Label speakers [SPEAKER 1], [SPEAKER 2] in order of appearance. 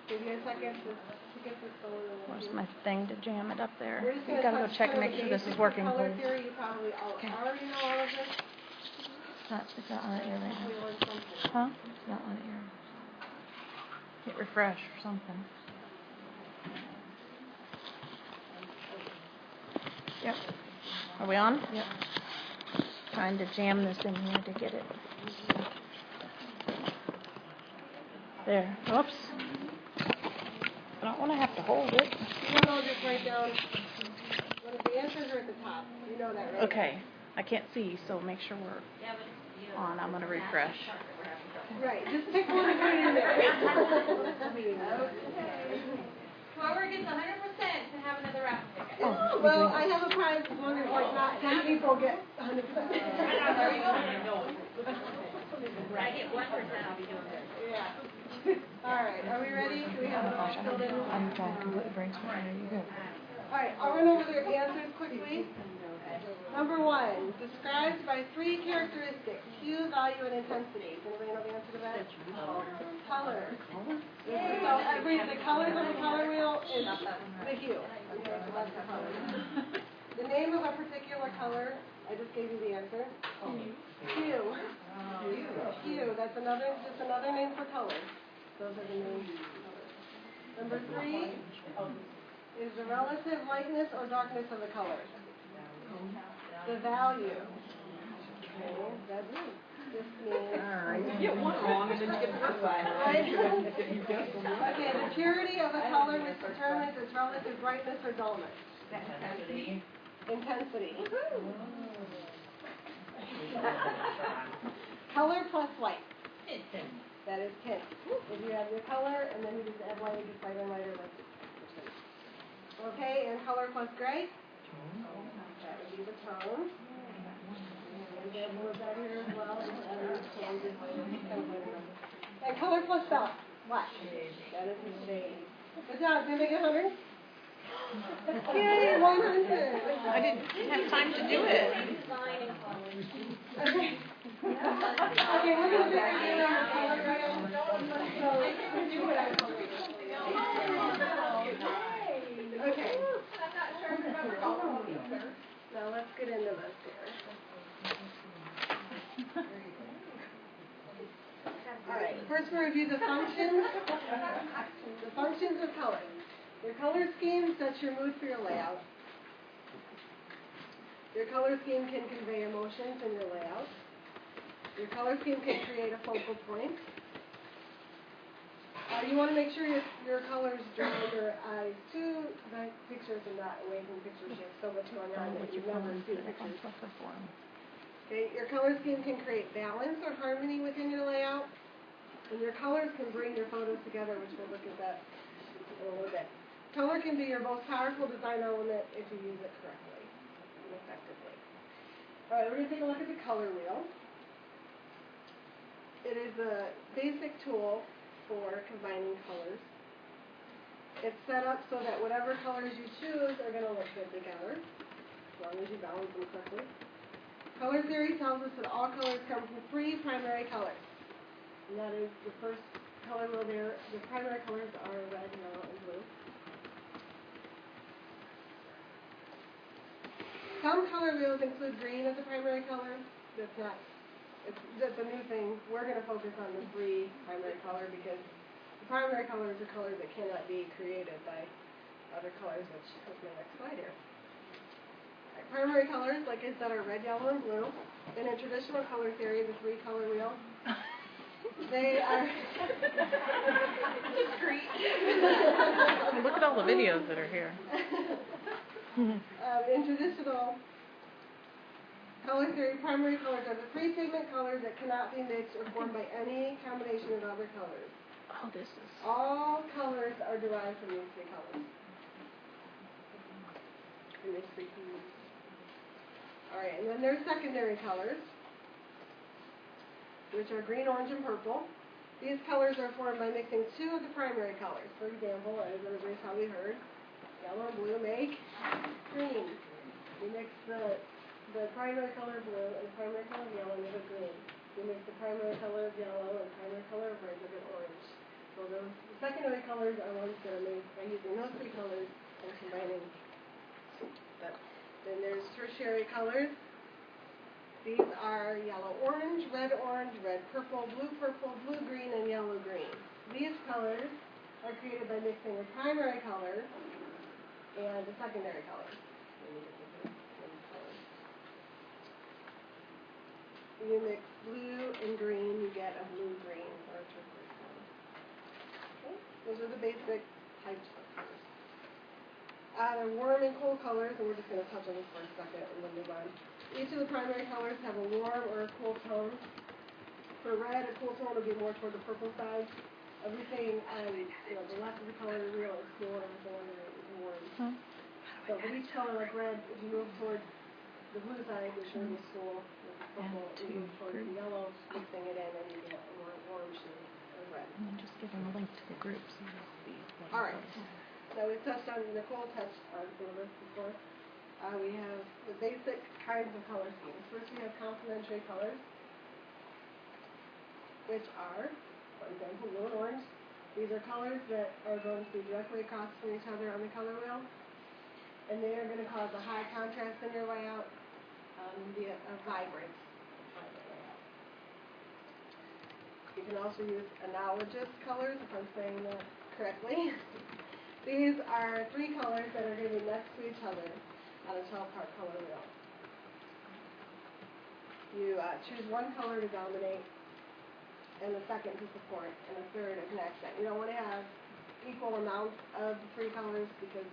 [SPEAKER 1] Give you a second to get this going.
[SPEAKER 2] Where's my thing to jam it up there?
[SPEAKER 1] You
[SPEAKER 2] gotta go check and make sure this is working,
[SPEAKER 1] color
[SPEAKER 2] please.
[SPEAKER 1] theory, you probably already know all of this.
[SPEAKER 2] It's not on it here right now. Huh? It's not on it here. Hit refresh or something. Yep. Are we on? Yep. Trying to jam this in here to get it. There. Oops. I don't want to have to hold it.
[SPEAKER 1] No, just write down. One of the answers are at the top. You know that, right?
[SPEAKER 2] Okay. I can't see, so make sure we're on. I'm going to refresh.
[SPEAKER 1] Right. Just pick one and put it in there.
[SPEAKER 3] Whoever gets 100% to have another raffle ticket.
[SPEAKER 1] Oh, well, I have a prize as long as like not 10 people get 100%.
[SPEAKER 3] There you go. I get 1%, I'll be doing good.
[SPEAKER 1] Yeah. All right. Are we ready? Do we have it all filled in?
[SPEAKER 2] I'm trying to completely brainstorm. You go.
[SPEAKER 1] All right. I'll run over their answers quickly. Number 1, described by 3 characteristics: hue, value, and intensity. Does anybody know the answer to that? Color. So the colors on the color wheel is the hue. Okay, so that's the color. The name of a particular color, I just gave you the answer. Hue. Hue. That's just another name for color. Those are the names. Number 3 is the relative lightness or darkness of the color. The value. Okay, that just means.
[SPEAKER 4] You get one wrong and then you get the first one.
[SPEAKER 1] Okay, the purity of a color which determines its relative brightness or dullness. Intensity. Color plus light. That is tint. If you have your color and then you just add light, it gets lighter and lighter. That's it. Okay, and color plus gray. That would be the tone. And we'll that here as well. And color plus black. That is the shade. Good job. Did you make it 100? Yay, 100.
[SPEAKER 4] I didn't have time to do it.
[SPEAKER 1] Okay. Okay, we're going to do our color wheel. Okay. Now let's get into this here. All right. First, we'll review the functions. The functions of color. Your color scheme sets your mood for your layout. Your color scheme can convey emotions in your layout. Your color scheme can create a focal point. You want to make sure your colors draw your eyes to the pictures and not away from pictures. You have so much going on that you never see the pictures. Okay, your color scheme can create balance or harmony within your layout. And your colors can bring your photos together, which we'll look at that in a little bit. Color can be your most powerful design element if you use it correctly and effectively. All right, we're going to take a look at the color wheel. It is a basic tool for combining colors. It's set up so that whatever colors you choose are going to look good together, as long as you balance them correctly. Color theory tells us that all colors come from 3 primary colors. And that is the first color wheel there. The primary colors are red, yellow, and blue. Some color wheels include green as a primary color. That's a new thing. We're going to focus on the 3 primary color because the primary color is a color that cannot be created by other colors, which is my next slide here. Right, primary colors, like I said, are red, yellow, and blue. And in traditional color theory, the 3 color wheel, they are
[SPEAKER 4] Discreet.
[SPEAKER 2] Look at all the videos that are here.
[SPEAKER 1] in traditional color theory, primary colors are the 3 pigment colors that cannot be mixed or formed by any combination of other colors.
[SPEAKER 2] Oh, this is...
[SPEAKER 1] All colors are derived from these 3 colors. And these 3 colors. All right, and then there's secondary colors, which are green, orange, and purple. These colors are formed by mixing 2 of the primary colors. For example, as everybody's probably heard, yellow and blue make green. You mix the primary color blue and primary color yellow and you get green. You mix the primary color of yellow and primary color of red, you get orange. So the secondary colors are ones that are made by using those three colors and combining them. Then there's tertiary colors. These are yellow-orange, red-orange, red-purple, blue-purple, blue-green, and yellow-green. These colors are created by mixing the primary colors and the secondary colors. When you mix blue and green, you get a blue-green or a turquoise color. Okay? Those are the basic types of colors. They're warm and cool colors, and we're just going to touch on this for a second and then move on. Each of the primary colors have a warm or a cool tone. For red, a cool tone will be more toward the purple side. Everything on the left of the color wheel is cool, everything on the right is warm. So for each color, like red, if you move towards the blue side, which is really cool, with the purple, you move towards the yellow, mixing it in, and you get a more warm shade of red.
[SPEAKER 2] And then just give them a link to the groups.
[SPEAKER 1] All right. So we touched on, Nicole touched on some of this before. We have the basic kinds of color schemes. First we have complementary colors, which are, for example, blue and orange. These are colors that are going to be directly across from each other on the color wheel, and they are going to cause a high contrast in your layout, be a vibrant layout. You can also use analogous colors, if I'm saying that correctly. These are three colors that are going to be next to each other on a 12-part color wheel. You choose one color to dominate, and the second to support, and the third as an accent. You don't want to have equal amounts of the three colors because